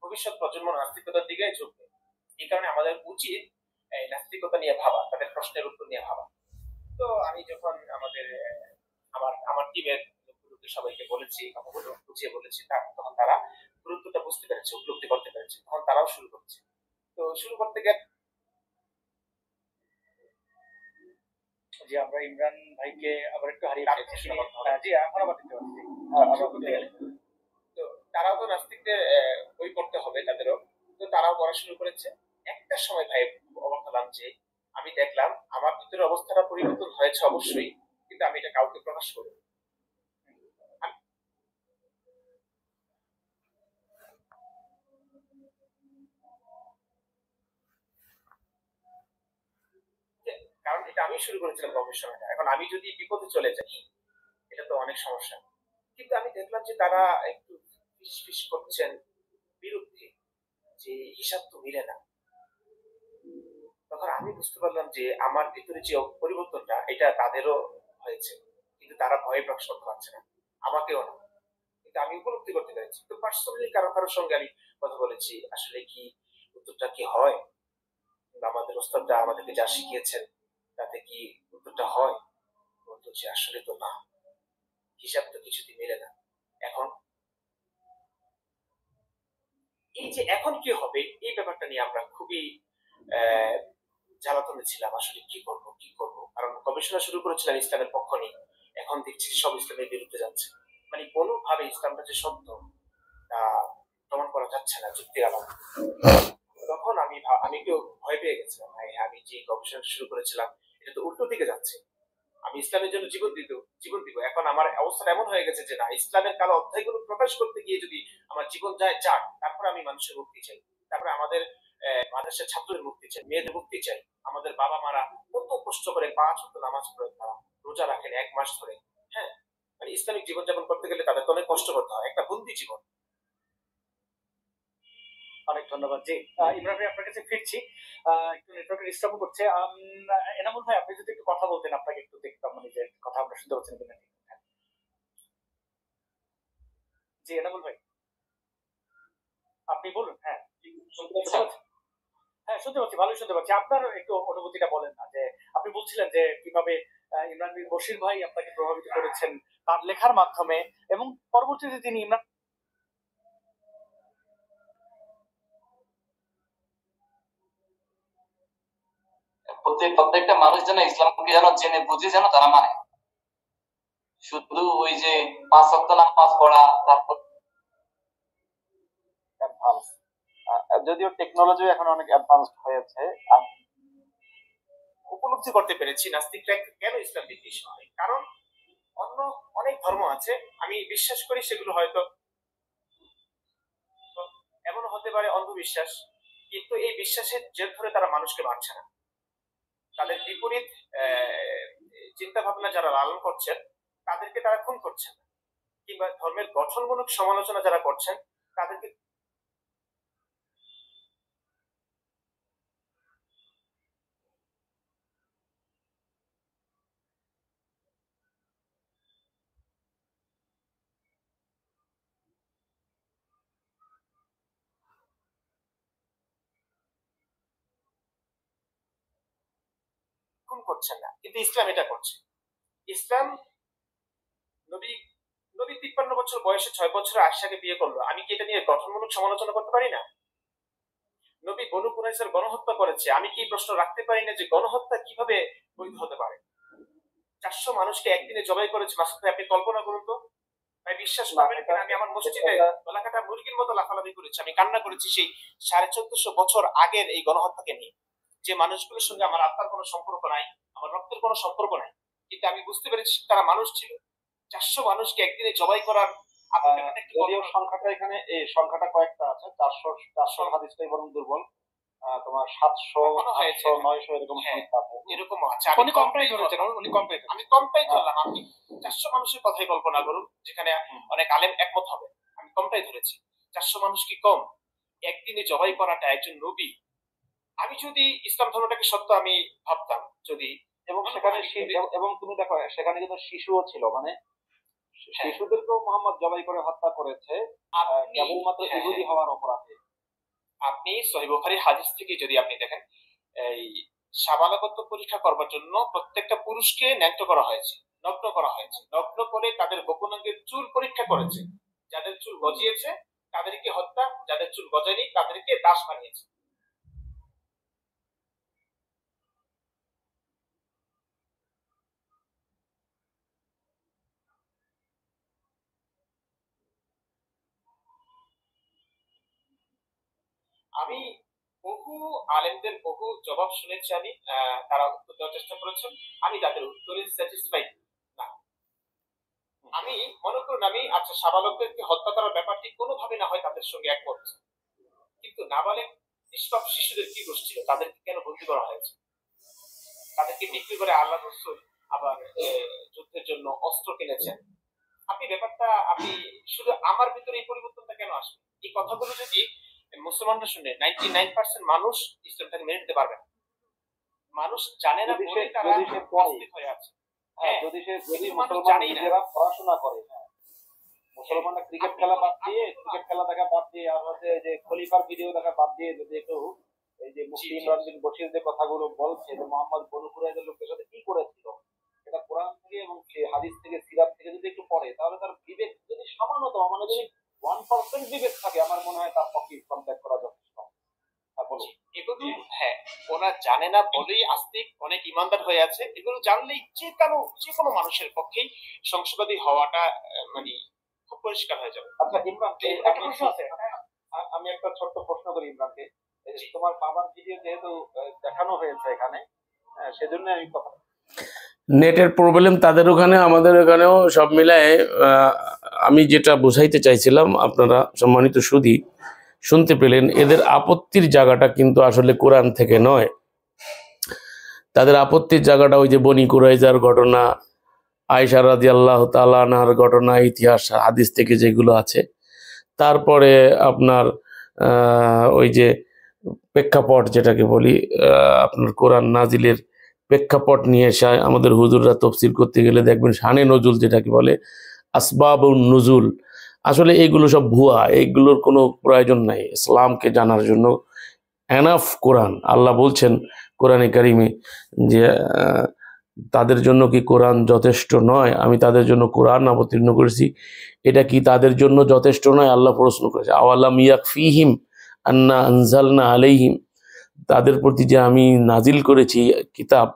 ভবিষ্যৎ প্রজন্ম নাস্তিকতার দিকে ঝুঁকবে। এই কারণে আমাদের উচিত এই নাস্তিকতা নিয়ে ভাবা, তাদের প্রশ্নের উত্তর নিয়ে ভাবা। তো আমি যখন আমার টিমের লোকগুলোকে সবাইকে বলেছি, কথাগুলো বুঝিয়ে বলেছি, তখন তারা গুরুত্বটা বুঝতে পেরেছে, উপলব্ধি করতে পেরেছে। তখন তারাও শুরু করছে। তো শুরু করতে গেলে জি, আমরা ইমরান ভাইকে আবার একটু হারিয়ে ফেলেছি। জি, এখন আবার দেখতে পাচ্ছি। তো তারাও তো নাস্তিকদের বই পড়তে হবে তাদেরও, তো তারাও পড়া শুরু করেছে। একটা সময় ভাই অবাক হলাম যে আমি দেখলাম আমার ভিতরে অবস্থাটা পরিবর্তন হয়েছে অবশ্যই, কিন্তু আমি এটা কাউকে প্রকাশ করি। আমি শুরু করেছিলাম গবেষণাটা। এখন আমি যদি বিপথে চলে যাই, এটা তো অনেক সমস্যা। কিন্তু আমি দেখলাম যে তারা একটু ফিসফিস করছেন বিরুদ্ধে, যে হিসাব তো মিলে না। তখন আমি বুঝতে পারলাম যে আমার ভিতরে যে পরিবর্তনটা, এটা তাদেরও হয়েছে, কিন্তু তারা ভয়ে প্রকাশ করতে পারছে না, আমাকেও না। কিন্তু আমি উপলব্ধি করতে পেরেছি। তো পার্সোনালি কারো কারোর সঙ্গে আমি কথা বলেছি, আসলে কি উত্তরটা কি হয়, বা আমাদের ওস্তাদরা আমাদেরকে যা শিখিয়েছেন তাতে কি উত্তরটা হয়? বলছে আসলে তো না, হিসাব তো কিছুতেই মেলে না। এখন এই যে এখন কি হবে, এই ব্যাপারটা নিয়ে আমরা খুবই আহ জ্বালাতনে ছিলাম, আসলে কি করব কি করব। কারণ গবেষণা শুরু করেছিলাম ইসলামের পক্ষ নিয়ে, এখন দেখছি সব ইসলামের বিরুদ্ধে যাচ্ছে। মানে কোনোভাবে ইসলামটা যে সত্য তা প্রমাণ করা যাচ্ছে না যুক্তির আলোকে। তখন আমি কেউ ভয় পেয়ে গেছিলাম, ভাই আমি যে গবেষণা শুরু করেছিলাম এটা তো উল্টো দিকে যাচ্ছে। আমি ইসলামের জন্য জীবন দিব। এখন আমার অবস্থা এমন হয়ে গেছে যে না, ইসলামের কালো অধ্যায়গুলো প্রকাশ করতে গিয়ে যদি আমার জীবন যায় চাট, তারপরে আমি মানুষের মুক্তি চাই, তারপরে আমাদের মাদ্রাসার ছাত্রদের মুক্তি চাই, মেয়েদের মুক্তি চাই। আমাদের বাবা মারা কত কষ্ট করে 5 ওয়াক্ত নামাজ পড়ে, তারা রোজা রাখেন 1 মাস ধরে। হ্যাঁ, মানে ইসলামিক জীবনযাপন করতে গেলে তাদের তো অনেক কষ্ট করতে হয়, একটা বন্দি জীবন। অনেক ধন্যবাদ। জি, ইমরান ভাই আপনার কাছে ফিরছি। একটু নেটওয়ার্কের ডিস্টার্ব করছে। এনামুল ভাই আপনি যদি একটু কথা বলতেন, আপনাকে একটু দেখতাম, মানে যে কথা আমরা শুনতে পাচ্ছেন কিনা। জি এনামুল ভাই আপনি বলুন। হ্যাঁ শুনতে পাচ্ছেন? হ্যাঁ শুনতে পাচ্ছি, ভালোই শুনতে পাচ্ছি। আপনার একটু অনুভূতিটা বলেন না, যে আপনি বলছিলেন যে কিভাবে ইমরান বিন বশির ভাই আপনাকে প্রভাবিত করেছেন তার লেখার মাধ্যমে, এবং পরবর্তীতে তিনি ইমরান প্রত্যেকটা মানুষ যেন ইসলামকে যেন জেনে বুঝে যেন তারা মানে, শুধু ওই যে 5 ওয়াক্ত নামাজ পড়া, তারপর অ্যাডভান্স, যদিও টেকনোলজি এখন অনেক অ্যাডভান্সড হয়েছে। উপলব্ধি করতে পেরেছি নাস্তিকরা কেন ইসলাম বিদ্বেষী হয়। কারণ অন্য অনেক ধর্ম আছে, আমি বিশ্বাস করি সেগুলো হয়তো এমনও হতে পারে অন্ধবিশ্বাস, কিন্তু এই বিশ্বাসের জের ধরে তারা মানুষকে মারছে না। তাদের বিপরীত চিন্তা ভাবনা যারা লালন করছেন তাদেরকে তারা খুন করছেন, কিংবা ধর্মের গঠনমূলক সমালোচনা যারা করছেন তাদেরকে খুন করছেন না, কিন্তু ইসলাম এটা করছে। ইসলাম নবী নবী 53 বছর বয়সে 6 বছর আয়েশাকে বিয়ে করলো, আমি কি এটা নিয়ে গঠনমূলক সমালোচনা করতে পারি না? নবী বনু কুরাইজার গণহত্যা করেছে, আমি কি প্রশ্ন রাখতে পারি না যে গণহত্যা কিভাবে বৈধ হতে পারে? 400 মানুষকে একদিনে জবাই করেছে মাসুদ ভাই, আপনি কল্পনা করুন তো। ভাই বিশ্বাস করবেন কিনা, আমি আমার মসজিদে গলাকাটা মুরগির মতো লাফালাফি করেছি, আমি কান্না করেছি সেই 1450 বছর আগের এই গণহত্যাকে নিয়ে। যে মানুষগুলোর সঙ্গে আমার আত্মার কোনো সম্পর্ক নাই, আমার রক্তের কোনো সম্পর্ক নাই, কিন্তু আমি বুঝতে পেরেছি তারা মানুষ ছিল। 400 মানুষকে একদিনে জবাই করার যদিও সংখ্যাটা এখানে এই সংখ্যাটা কয়েকটা আছে, 400 হাদিসটাই বরং দুর্বল। তোমার 700 800 900 এরকম এরকম আছে। উনি কমটাই ধরেছেন, আমি কমটাই ধরলাম। আপনি 400 মানুষের কথাই কল্পনা করুন, যেখানে অনেক আলেম একমত হবে। আমি কমটাই ধরেছি। 400 মানুষ কি কম? একদিনে জবাই করাটা একজন নবী। আমি যদি ইসলাম ধর্মটাকে সত্য আমি ভাবতাম, যদি এবং সেখানে এবং তুমি দেখো সেখানে কিন্তু শিশুও ছিল, মানে শিশুদেরকেও মোহাম্মদ জবাই করে হত্যা করেছে কেবলমাত্র ইহুদি হওয়ার অপরাধে। আপনি সহিহ বুখারীর হাদিস থেকে যদি আপনি দেখেন, এই সাবালকত্ব পরীক্ষা করবার জন্য প্রত্যেকটা পুরুষকে ন্যাক্ত করা হয়েছে, নগ্ন করা হয়েছে, নগ্ন করে তাদের গোপনাঙ্গের চুল পরীক্ষা করেছে। যাদের চুল গজিয়েছে তাদেরকে হত্যা, যাদের চুল গজায়নি তাদেরকে দাস বানিয়েছে। আমি বহু আলেমদের বহু জবাব শুনেছি, আমি তারা উত্তর দেওয়ার চেষ্টা করেছেন, আমি তাদের উত্তরে স্যাটিসফাইড না। আমি মনে করুন আমি আচ্ছা সাবালকদেরকে হত্যা করার ব্যাপারটি কোনোভাবে না হয় তাদের সঙ্গে একমত, কিন্তু নাবালেগ নিষ্পাপ শিশুদের কি দোষ ছিল? তাদেরকে কেন বন্দী করা হয়েছে? তাদের তাদেরকে বিক্রি করে আল্লাহ রসুল আবার যুদ্ধের জন্য অস্ত্র কিনেছেন। আপনি ব্যাপারটা আপনি শুধু আমার ভিতরে এই পরিবর্তনটা কেন আসবে? এই কথাগুলো যদি মুসলমানরা শুনে 99% মানুষ ইসলামটাকে মেনে নিতে পারবে না। মানুষ জানে না বলে তারা উপস্থিত হয়ে আছে। হ্যাঁ, যদি মুসলমানরা পড়াশোনা করে, মুসলমানরা ক্রিকেট খেলা বাদ দিয়ে, ক্রিকেট খেলা দেখা বাদ দিয়ে, আর হচ্ছে যে খলিফার ভিডিও দেখা বাদ দিয়ে যদি একটু এই যে মুফতি ইমরান বিন বশির যে কথাগুলো বলছে যে মোহাম্মদ বনু কুরাইজার লোকদের সাথে কি করেছিল, এটা কোরআন থেকে এবং হাদিস থেকে সিরাত থেকে যদি একটু পড়ে, তাহলে তার বিবেক যদি সামান্যতম, মানে যদি 1% বিবেক থাকে, আমার মনে হয় তার পক্ষে ইসলাম ত্যাগ করা যথেষ্ট। এগুলো হ্যাঁ, ওরা জানে না বলেই আস্তিক অনেক ইমানদার হয়ে আছে। এগুলো জানলেই যে কোনো মানুষের পক্ষেই সংশয়বাদী হওয়াটা মানে খুব পরিষ্কার হয়ে যাবে। আচ্ছা ইমরান, একটা প্রশ্ন আছে, আমি একটা ছোট্ট প্রশ্ন করি ইমরানকে। তোমার বাবার ভিডিও যেহেতু দেখানো হয়েছে এখানে, সেজন্য আমি কথা, নেটের প্রবলেম তাদের ওখানে, আমাদের ওখানেও, সব মিলায় আমি যেটা বোঝাইতে চাইছিলাম, আপনারা সম্মানিত সুধী শুনতে পেলেন। এদের আপত্তির জায়গাটা কিন্তু আসলে কোরআন থেকে নয়। তাদের আপত্তির জায়গাটা ওই যে বনি কুরাইজার ঘটনা, আয়েশা রাদিয়াল্লাহু তাআলা আনহার ঘটনা, ইতিহাস হাদিস থেকে যেগুলো আছে, তারপরে আপনার ওই যে প্রেক্ষাপট যেটাকে বলি, আপনার কোরআন নাজিলের প্রেক্ষাপট নিয়ে এসে আমাদের হুজুররা তফসির করতে গেলে দেখবেন শানে নজুল যেটাকে বলে, আসবাবুন নুজুল, আসলে এইগুলো সব ভুয়া, এইগুলোর কোনো প্রয়োজন নাই ইসলামকে জানার জন্য। এনাফ কোরআন। আল্লাহ বলছেন কোরআনে কারিমে যে তাদের জন্য কি কোরআন যথেষ্ট নয়? আমি তাদের জন্য কোরআন অবতীর্ণ করেছি, এটা কি তাদের জন্য যথেষ্ট নয়? আল্লাহ প্রশ্ন করেছে, আওয়ালাম ইয়াকফিহিম আন্না আনজালনা আলাইহিম, তাদের প্রতি যে আমি নাজিল করেছি কিতাব,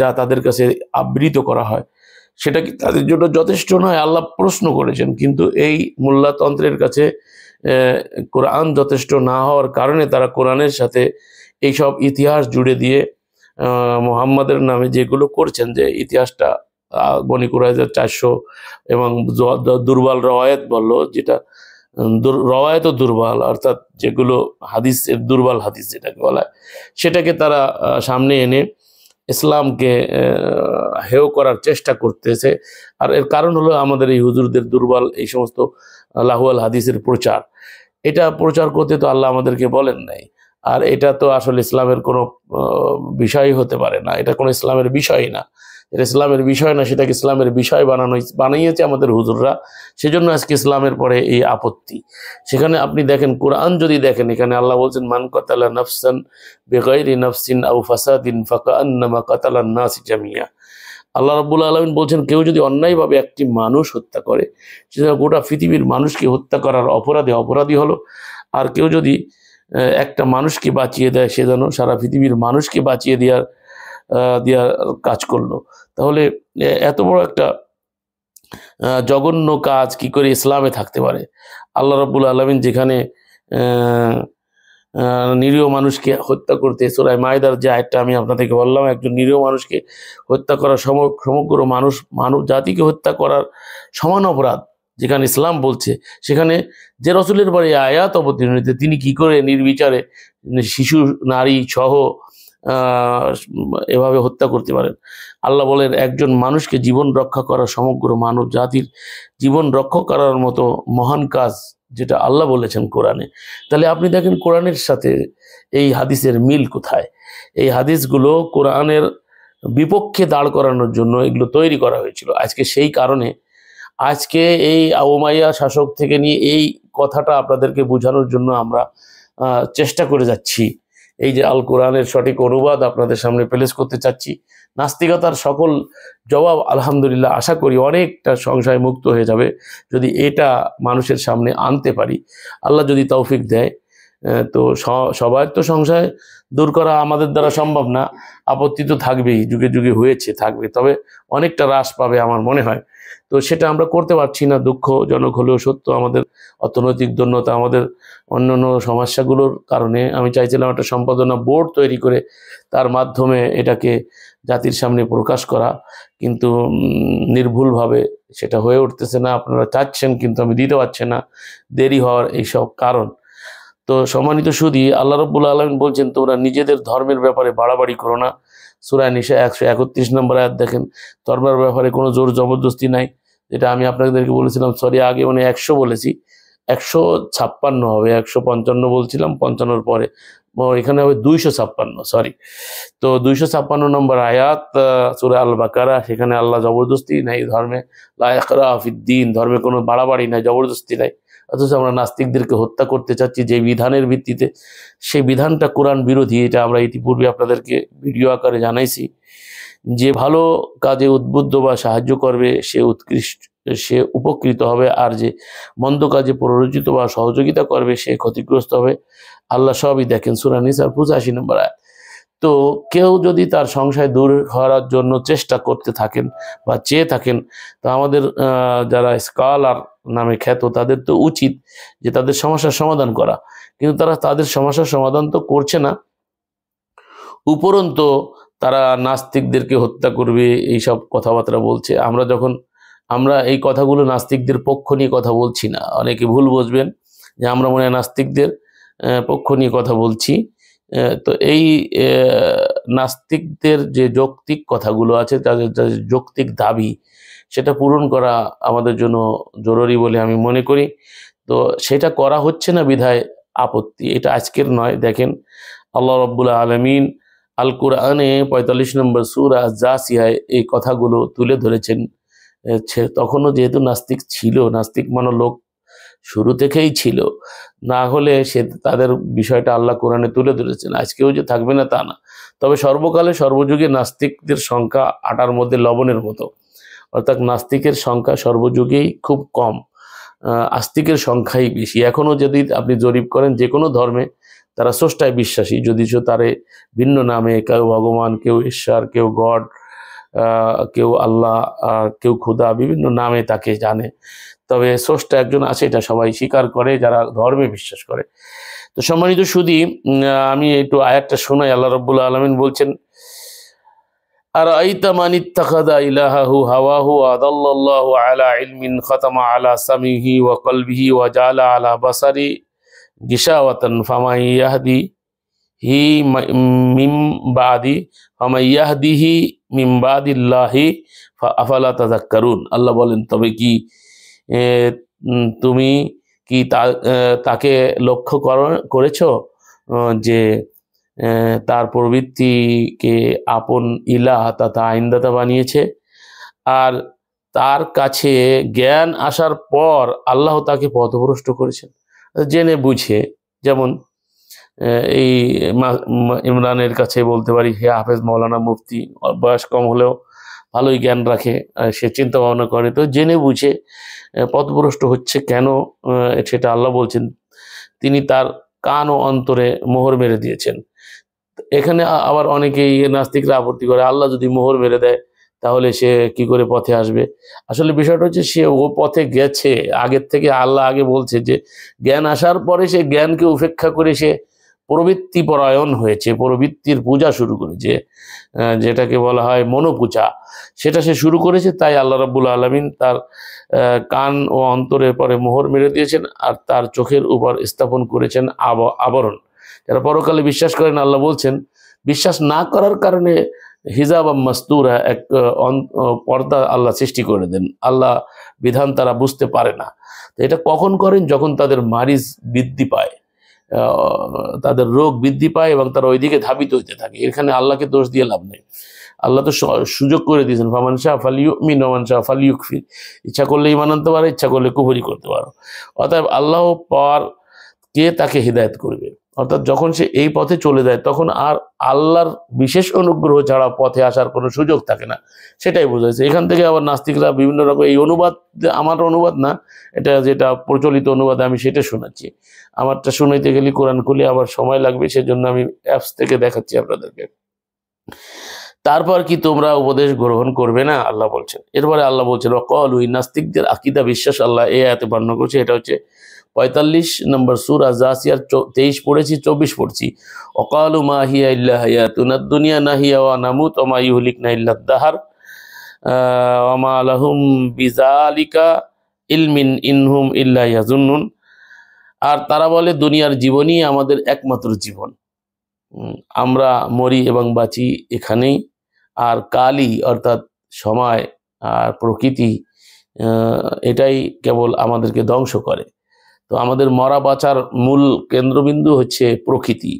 যা তাদের কাছে আবৃত করা হয়, সেটা কি তাদের জন্য যথেষ্ট নয়? আল্লাহ প্রশ্ন করেছেন। কিন্তু এই মোল্লাতন্ত্রের কাছে কোরআন যথেষ্ট না হওয়ার কারণে তারা কোরআনের সাথে এইসব ইতিহাস জুড়ে দিয়ে মোহাম্মদের নামে যেগুলো করছেন, যে ইতিহাসটা বনি কুরাইজার 400 এবং দুর্বল রওয়ায়াত বললো, যেটা রওয়ায়াত ও দুর্বল, অর্থাৎ যেগুলো হাদিসের দুর্বল হাদিস যেটাকে বলা হয়, সেটাকে তারা সামনে এনে ইসলামকে হেয় করার চেষ্টা করতেছে। আর এর কারণ হলো আমাদের এই হুজুরদের দুর্বল এই সমস্ত লাহুয়াল হাদিসের প্রচার। এটা প্রচার করতে তো আল্লাহ আমাদেরকে বলেন নাই। আর এটা তো আসলে ইসলামের কোনো বিষয় হতে পারে না, এটা কোনো ইসলামের বিষয় না, এটা ইসলামের বিষয় না, সেটাকে ইসলামের বিষয় বানিয়েছে আমাদের হুজুররা। সেজন্য আজকে ইসলামের পরে এই আপত্তি। সেখানে আপনি দেখেন, কোরআন যদি দেখেন, এখানে আল্লাহ বলছেন মান কাতালা নাফসান বিগাইরি নাফসিন আও ফাসাদিন ফাকান্নামা কাতালান নাস জামিয়া। আল্লাহ রাব্বুল আলামিন বলছেন, কেউ যদি অন্যায়ভাবে একটি মানুষ হত্যা করে, সেটা গোটা পৃথিবীর মানুষকে হত্যা করার অপরাধী হলো। আর কেউ যদি একটা মানুষকে বাঁচিয়ে দেয়, সে যেন সারা পৃথিবীর মানুষকে বাঁচিয়ে দেওয়ার কাজ করলো। তাহলে এত বড় একটা জঘন্য কাজ কি করে ইসলামে থাকতে পারে? আল্লাহ রাব্বুল আলামিন যেখানে নিরীহ মানুষকে হত্যা করতে, সূরা মাইদার যে আয়াতটা আমি আপনাদেরকে বললাম, একজন নিরীহ মানুষকে হত্যা করা সমগ্র মানব জাতিকে হত্যা করার সমান অপরাধ যেখানে ইসলাম বলছে, সেখানে যে রসুলের বাড়ি আয়াত অবতীর্ণ হয়েছে, তিনি কি করে নির্বিচারে শিশু নারী সহ এভাবে হত্যা করতে পারেন? আল্লাহ বলেন, একজন মানুষকে জীবন রক্ষা করা সমগ্র মানব জাতির জীবন রক্ষা করার মতো মহান কাজ যেটা আল্লাহ বলেছেন কোরআনে। তাহলে আপনি দেখেন কোরআনের সাথে এই হাদিসের মিল কোথায়? এই হাদিসগুলো কোরআনের বিপক্ষে দাঁড় করানোর জন্য এগুলো তৈরি করা হয়েছিল। আজকে সেই কারণে আজকে এই উমাইয়া শাসক থেকে নিয়ে এই কথাটা আপনাদেরকে বোঝানোর জন্য আমরা চেষ্টা করে যাচ্ছি। এই যে আল কোরআনের সঠিক অনুবাদ আপনাদের সামনে পেশ করতে চাচ্ছি। নাস্তিকতার সকল জবাব আলহামদুলিল্লাহ আশা করি অনেকটা সংশয় মুক্ত হয়ে যাবে যদি এটা মানুষের সামনে আনতে পারি। আল্লাহ যদি তৌফিক দেয়, তো সবার তো সংশয় দূর করা আমাদের দ্বারা সম্ভব না, আপত্তি তো থাকবেই, যুগে যুগে হয়েছে, থাকবে, তবে অনেকটা হ্রাস পাবে আমার মনে হয়। তো সেটা আমরা করতে পারছি না, দুঃখজনক হলেও সত্য। আমাদের অর্থনৈতিক দৈন্যতা, আমাদের অন্যান্য সমস্যাগুলোর কারণে আমি চাইছিলাম একটা সম্পাদনা বোর্ড তৈরি করে তার মাধ্যমে এটাকে জাতির সামনে প্রকাশ করা, কিন্তু নির্ভুলভাবে সেটা হয়ে উঠতেছে না। আপনারা চাচ্ছেন কিন্তু আমি দিতে পারছি না, দেরি হওয়ার এইসব কারণ। তো সম্মানিত সুধী, আল্লাহ রাব্বুল আলামিন বলছেন, তোমরা নিজেদের ধর্মের ব্যাপারে বাড়াবাড়ি করো না, সূরা নিসা 131 নম্বর আয়াত দেখেন, ধর্মের ব্যাপারে কোনো জোর জবরদস্তি নাই, যেটা আমি আপনাদেরকে বলেছিলাম, সরি আগে মানে 100 বলেছি, 156 হবে, 155 বলছিলাম, 55-র পরে এখানে হবে 256, সরি। তো 256 নম্বর আয়াত সূরা আল বাকারা, সেখানে আল্লাহ জবরদস্তি নাই ধর্মে, লা ইকরাহা ফিদ্দীন, ধর্মে কোনো বাড়াবাড়ি নাই, জবরদস্তি নাই। অথচ আমরা নাস্তিকদেরকে হত্যা করতে চাচ্ছি যে বিধানের ভিত্তিতে, সেই বিধানটা কোরআন বিরোধী। এটা আমরা ইতিপূর্বে আপনাদেরকে ভিডিও আকারে জানাইছি। যে ভালো কাজে উদ্বুদ্ধ বা সাহায্য করবে সে উপকৃত হবে, আর যে মন্দ কাজে প্ররোচিত বা সহযোগিতা করবে সে ক্ষতিগ্রস্ত হবে। আল্লাহ সবই দেখেন, সূরা নিসার 85 নম্বর আয়াত। তো কেউ যদি তার সংশয় দূর করার জন্য চেষ্টা করতে থাকেন বা চেয়ে থাকেন, তো আমাদের যারা স্কলার নামে খ্যাত, তাদের তো উচিত যে তাদের সমস্যার সমাধান করা, কিন্তু তারা তাদের সমস্যার সমাধান তো করছে না, উপরন্তু তারা নাস্তিকদেরকে হত্যা করবে এইসব কথাবার্তা বলছে। আমরা এই কথাগুলো নাস্তিকদের পক্ষ নিয়ে কথা বলছি না, অনেকে ভুল বুঝবেন যে আমরা মনে হয় নাস্তিকদের পক্ষ নিয়ে কথা বলছি। তো এই নাস্তিকদের যে যৌক্তিক কথাগুলো আছে, তাদের যৌক্তিক দাবি, সেটা পূরণ করা আমাদের জন্য জরুরি বলে আমি মনে করি। তো সেটা করা হচ্ছে না বিধায় আপত্তি, এটা আজকের নয়। দেখেন আল্লাহ রাব্বুল আলামিন আল কোরআনে 45 নম্বর সূরা জাসিয়ায় এই কথাগুলো তুলে ধরেছেন। তখনও যেহেতু নাস্তিক ছিল, নাস্তিক মানে লোক শুরু থেকেই ছিল, না হলে তাদের বিষয়টা আল্লাহ কোরআনে তুলে ধরেছেন। আজকেও যে থাকবে না তা না, তবে সর্বকালে সর্বযুগে নাস্তিকদের সংখ্যা আটার মধ্যে লবণের মতো, অর্থাৎ নাস্তিকের সংখ্যা সর্বযুগেই খুব কম, আস্তিকের সংখ্যাই বেশি। এখনো যদি আপনি জরিপ করেন যে কোনো ধর্মে, তারা স্রষ্টায় বিশ্বাসী, যদিও তারে ভিন্ন নামে, কেউ ভগবান, কেউ ঈশ্বর, কেউ গড, কেউ আল্লাহ, কেউ খুদা, বিভিন্ন নামে তাকে জানে, তবে স্রষ্টা একজন আছে, এটা সবাই স্বীকার করে যারা ধর্মে বিশ্বাস করে। তো সম্মানিত সুধী, আমি একটু আয়াতটা শোনাই। আল্লাহ রাব্বুল আলামিন বলছেন, আরাইতা মান ইত্তাখাযা ইলাহাহু হাওয়াহু ওয়া আদাল্লাল্লাহু আলা ইলমিন খাতামা আলা সামিহি ওয়া কলবিহি ওয়া জাআলা আলা বাসারি গিশাওয়াতান ফামান ইয়াহদিহি মিন বাদিল্লাহি আফালা তাযাক্কারুন। আল্লাহ বলেন, তবে কি তুমি কি তাকে লক্ষ্য করেছ যে তার প্রবৃত্তিকে আপন ইলাহ তথা আইনদাতা বানিয়েছে, আর তার কাছে জ্ঞান আসার পর আল্লাহ তাকে পথভ্রষ্ট করেছেন জেনে বুঝে। যেমন এই ইমরানের কাছে বলতে পারি, হে হাফেজ মাওলানা মুফতি, বয়স কম হলেও ভালোই জ্ঞান রাখে, সে চিন্তা ভাবনা করে, তো জেনে বুঝে পথভ্রষ্ট হচ্ছে কেন, সেটা আল্লাহ বলছেন। তিনি তার কান ও অন্তরে মোহর মেরে দিয়েছেন। এখানে আবার অনেকেই নাস্তিকরা আপত্তি করে, আল্লাহ যদি মোহর মেরে দেয় তাহলে সে কি করে পথে আসবে? আসলে বিষয়টা হচ্ছে, সে ও পথে গেছে আগের থেকে। আল্লাহ আগে বলছে যে জ্ঞান আসার পরে সে জ্ঞানকে উপেক্ষা করে সে প্রবৃত্তি পরায়ণ হয়েছে, প্রবৃত্তির পূজা শুরু করেছে, যেটাকে বলা হয় মনোপূজা, সেটা সে শুরু করেছে। তাই আল্লাহ রাব্বুল আলামিন তার কান ও অন্তরের পরে মোহর মেরে দিয়েছেন, আর তার চোখের উপর স্থাপন করেছেন আবরণ। যারা পরকালে বিশ্বাস করেন, আল্লাহ বলছেন, বিশ্বাস না করার কারণে হিজাব মাস্তুরা, এক পর্দা আল্লাহ সৃষ্টি করে দেন। আল্লাহ বিধান তারা বুঝতে পারে না। তো এটা কখন করেন? যখন তাদের মারিজ বৃদ্ধি পায়, তাদের রোগ বৃদ্ধি পায় এবং তারা ওইদিকে ধাবিত হইতে থাকে। এখানে আল্লাহকে দোষ দিয়ে লাভ নেই। আল্লাহ তো সুযোগ করে দিয়েছেন, ফামান শাহ ফালিউমিন ওয়া মান শাহ ফালিউকফির, ইচ্ছা করলে ঈমান আনতে পারে, ইচ্ছা করলে কুফরি করতে পারো। অতএব আল্লাহ পার কে তাকে হিদায়াত করবে। অর্থাৎ যখন সে এই পথে চলে যায়, তখন আর আল্লাহর বিশেষ অনুগ্রহ ছাড়া পথে আসার কোনো সুযোগ থাকে না, সেটাই বোঝাচ্ছে। এখান থেকে আবার নাস্তিকরা বিভিন্ন রকম, এই অনুবাদ আমার অনুবাদ না, এটা যেটা প্রচলিত অনুবাদ আমি সেটা শোনাচ্ছি। আমারটা শুনাইতে গেলে কোরআন খুলে আবার সময় লাগবে, সেজন্য আমি অ্যাপস থেকে দেখাচ্ছি আপনাদেরকে। তারপর কি তোমরা উপদেশ গ্রহণ করবে না? আল্লাহ বলছেন। এরপরে আল্লাহ বলছেন, ওয়াকালু, নাস্তিকদের আকীদা বিশ্বাস আল্লাহ এই আয়াতে বর্ণনা করছে। এটা হচ্ছে 45 নম্বর সূরা জাসিয়ার 23 পড়েছি, 24 পড়ছি। ওয়াকালু মা হিয়া ইল্লা হায়াতুনাদ দুনিয়া নাহিয়া ওয়া নামুত ওয়া মা ইউহলিকুনা ইল্লা দাহর ওয়া মা লাহুম বিযালিকা ইলমিন ইনহুম ইল্লা ইয়াজুন্নুন। আর তারা বলে, দুনিয়ার জীবনই আমাদের একমাত্র জীবন, আমরা মরি এবং বাঁচি এখানেই, আর কালই অর্থাৎ সময় আর প্রকৃতি এটাই কেবল আমাদেরকে ধ্বংস করে। তো আমাদের মরা বাঁচার মূল কেন্দ্রবিন্দু হচ্ছে প্রকৃতি।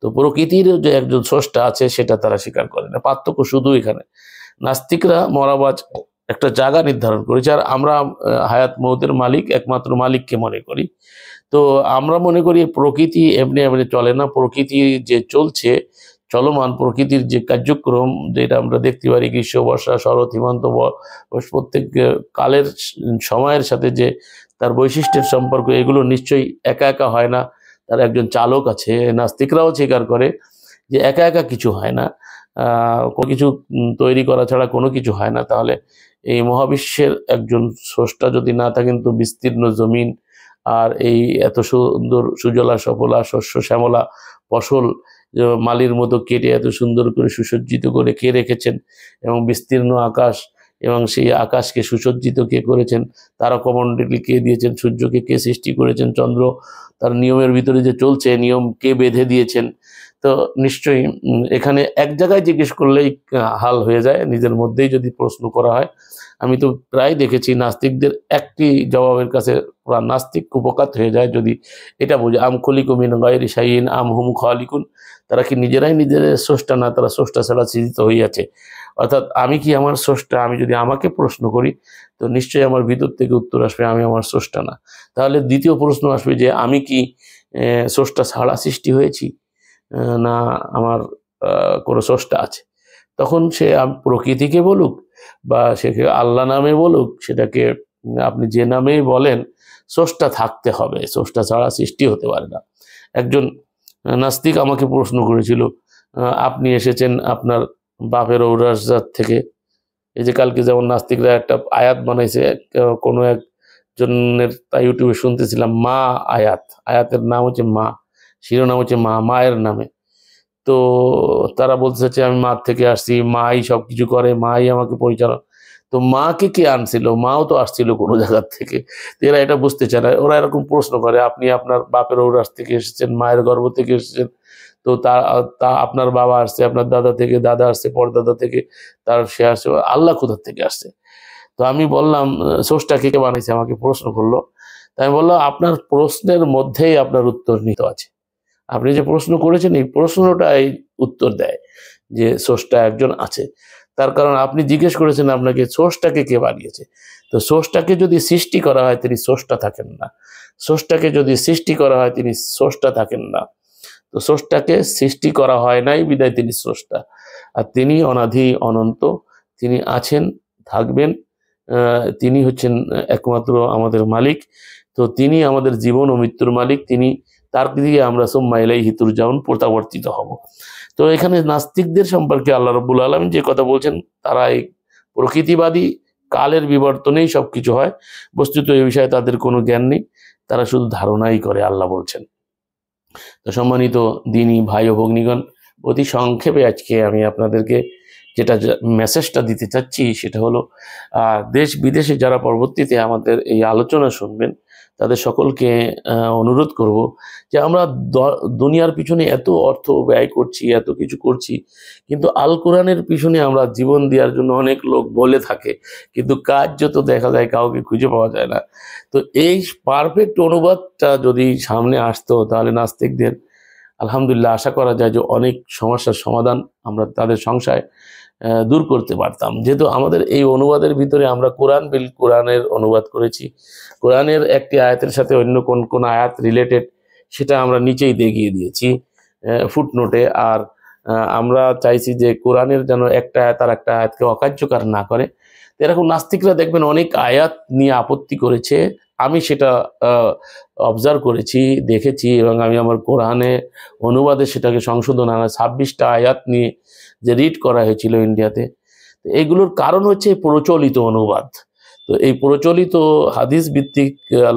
তো প্রকৃতির যে একজন স্রষ্টা আছে সেটা তারা স্বীকার করে না। পার্থক্য শুধু এখানে, নাস্তিকরা মরা বাঁচা একটা জায়গা নির্ধারণ করেছে, আর আমরা হায়াত মৌতের মালিক একমাত্র মালিককে মনে করি। তো আমরা মনে করি প্রকৃতি এমনি এমনি চলে না, প্রকৃতি যে চলছে চলমান প্রকৃতির যে কার্যক্রম যেটা আমরা দেখতে পারি, গ্রীষ্ম বর্ষা শরৎ হেমন্ত প্রত্যেক কালের সময়ের সাথে যে তার বৈশিষ্ট্যের সম্পর্ক, এগুলো নিশ্চয়ই একা একা হয় না, তার একজন চালক আছে। নাস্তিকরাও স্বীকার করে যে একা একা কিছু হয় না, কোনো কিছু তৈরি করা ছাড়া কোনো কিছু হয় না। তাহলে এই মহাবিশ্বের একজন স্রষ্টা যদি না থাকেন, তো বিস্তীর্ণ জমিন আর এই এত সুন্দর সুজলা সফলা শস্য শ্যামলা ফসল মালির মতো কেটে এত সুন্দর করে সুসজ্জিত করে কে রেখেছেন, এবং বিস্তীর্ণ আকাশ, এবং সেই আকাশকে সুসজ্জিত কে করেছেন, তারকামণ্ডলী কে দিয়েছেন, সূর্যকে কে সৃষ্টি করেছেন, চন্দ্র তার নিয়মের ভিতরে যে চলছে নিয়ম কে বেঁধে দিয়েছেন। তো নিশ্চয়ই এখানে এক জায়গায় জিজ্ঞেস করলেই হাল হয়ে যায়, নিজের মধ্যেই যদি প্রশ্ন করা হয়। আমি তো প্রায় দেখেছি নাস্তিকদের একটি জবাবের কাছে পুরা নাস্তিক উপকাত হয়ে যায় যদি এটা বোঝে, আম খলিকু মিন গায়রি শাইইন আম হুম খালিকুন, তারা কি নিজেরাই নিজেদের স্রষ্টা না, তারা স্রষ্টা ছাড়া সৃজিত হইয়াছে। অর্থাৎ আমি কি আমার স্রষ্টা? আমি যদি আমাকে প্রশ্ন করি তো নিশ্চয়ই আমার ভিতর থেকে উত্তর আসবে আমি আমার স্রষ্টা না। তাহলে দ্বিতীয় প্রশ্ন আসবে যে আমি কি স্রষ্টা ছাড়া সৃষ্টি হয়েছি, না আমার কোনো স্রষ্টা আছে? তখন সে প্রকৃতিকে বলুক বা সেকে আল্লাহ নামে বলুক, সেটাকে আপনি যে নামেই বলেন, স্রষ্টা থাকতে হবে, স্রষ্টা ছাড়া সৃষ্টি হতে পারে না। একজন নাস্তিক আমাকে প্রশ্ন করেছিল, আপনি এসেছেন আপনার বাপের ঔরাসজাত থেকে। এই যে কালকে যেমন নাস্তিকরা একটা আয়াত বানাইছে, কোনো একজনের তাই ইউটিউবে শুনতেছিলাম, মা আয়াত, আয়াতের নাম হচ্ছে মা, শিরোনাম হচ্ছে মা, মায়ের নামে। তো তারা বলতে চাচ্ছে আমি মার থেকে আসছি, মাই সব কিছু করে, মাই আমাকে পরিচালনা। তো মাকে কে আনছিল? মাও তো আসছিল কোনো জায়গার থেকে। তো এরা এটা বুঝতে চায় না, ওরা এরকম প্রশ্ন করে, আপনি আপনার বাপের ঔরাস থেকে এসেছেন, মায়ের গর্ভ থেকে এসেছেন, তো তা আপনার বাবা আসছে, আপনার দাদা থেকে, দাদা আসছে, পরদাদা থেকে, তার সে আসছে, আল্লাহ কোথা থেকে আসছে? তো আমি বললাম স্রষ্টাকে কে বানাইছে, আমাকে প্রশ্ন করলো। তাই আমি বললাম আপনার প্রশ্নের মধ্যেই আপনার উত্তর নিহিত আছে। আপনি যে প্রশ্ন করেছেন এই প্রশ্নটাই উত্তর দেয় যে স্রষ্টা একজন আছে। তার কারণ আপনি জিজ্ঞেস করেছেন আপনাকে স্রষ্টাকে কে বানিয়েছে। তো স্রষ্টাকে যদি সৃষ্টি করা হয় তিনি স্রষ্টা থাকেন না, স্রষ্টাকে যদি সৃষ্টি করা হয় তিনি স্রষ্টা থাকেন না। তো স্রষ্টাকে সৃষ্টি করা হয় নাই বিদায় তিনি স্রষ্টা, আর তিনি অনাদি অনন্ত, তিনি আছেন, থাকবেন, তিনি হচ্ছেন একমাত্র আমাদের মালিক। তো তিনি আমাদের জীবন ও মৃত্যুর মালিক, তিনি তার দিকে আমরা সুম্মা ইলাইহি তুরজাউন প্রত্যাবর্তিত হব। তো এখানে নাস্তিকদের সম্পর্কে আল্লাহ রাব্বুল আলামিন যে কথা বলছেন, তারা এই প্রকৃতিবাদী, কালের বিবর্তনেই সবকিছু হয়, বস্তুত এই বিষয়ে তাদের কোনো জ্ঞান নেই, তারা শুধু ধারণাই করে, আল্লাহ বলছেন। তো সম্মানিত দিনী ভাই ও ভগ্নীগণ, অতি সংক্ষেপে আজকে আমি আপনাদেরকে যেটা মেসেজটা দিতে চাচ্ছি সেটা হলো, দেশ বিদেশে যারা পরবর্তীতে আমাদের এই আলোচনা শুনবেন তাদের সকলকে অনুরোধ করব যে আমরা দুনিয়ার পিছনে এত অর্থ ব্যয় করছি, এত কিছু করছি, কিন্তু আল কোরআনের পিছনে আমরা জীবন দেওয়ার জন্য অনেক লোক বলে থাকে, কিন্তু কার্য তো দেখা যায় কাউকে খুঁজে পাওয়া যায় না। তো এই পারফেক্ট অনুবাদটা যদি সামনে আসতো তাহলে নাস্তিকদের আলহামদুলিল্লাহ আশা করা যায় যে অনেক সমস্যার সমাধান আমরা তাদের সংশয় দূর করতে পারতাম। যেহেতু আমাদের এই অনুবাদের ভিতরে আমরা কোরআনের অনুবাদ করেছি, কোরআনের একটি আয়াতের সাথে অন্য কোন আয়াত রিলেটেড সেটা আমরা নিচেই দেখিয়ে দিয়েছি ফুটনোটে। আর আমরা চাইছি যে কোরআনের যেন একটা আয়াত আর একটা আয়াতকে অকার্যকর না করে। এরকম নাস্তিকরা দেখবেন অনেক আয়াত নিয়ে আপত্তি করেছে, আমি সেটা অবজার্ভ করেছি, দেখেছি, এবং আমি আমার কোরআনে অনুবাদে সেটাকে সংশোধন 26টা আয়াত নিয়ে যে রিড করা হয়েছিল ইন্ডিয়াতে। তো এগুলোর কারণ হচ্ছে প্রচলিত অনুবাদ। তো এই প্রচলিত হাদিস ভিত্তিক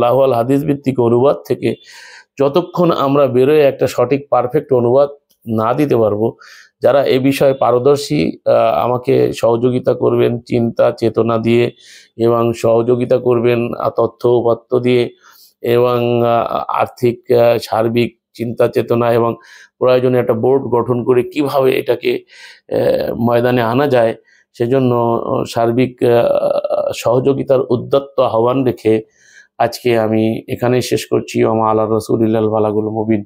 লাহওয়াল হাদিস ভিত্তিক অনুবাদ থেকে যতক্ষণ আমরা বেরোয় একটা সঠিক পারফেক্ট অনুবাদ না দিতে পারবো, যারা এ বিষয়ে পারদর্শী আমাকে সহযোগিতা করবেন চিন্তা চেতনা দিয়ে, এবং সহযোগিতা করবেন তথ্য উপাত্ত দিয়ে, এবং আর্থিক সার্বিক চিন্তা চেতনা এবং প্রয়োজনে একটা বোর্ড গঠন করে কিভাবে এটাকে ময়দানে আনা যায় সেজন্য সার্বিক সহযোগিতার উদ্যত্ত আহ্বান রেখে আজকে আমি এখানেই শেষ করছি। ওমা আলা রাসূলিল্লাহিল বালাগুল মুবিন।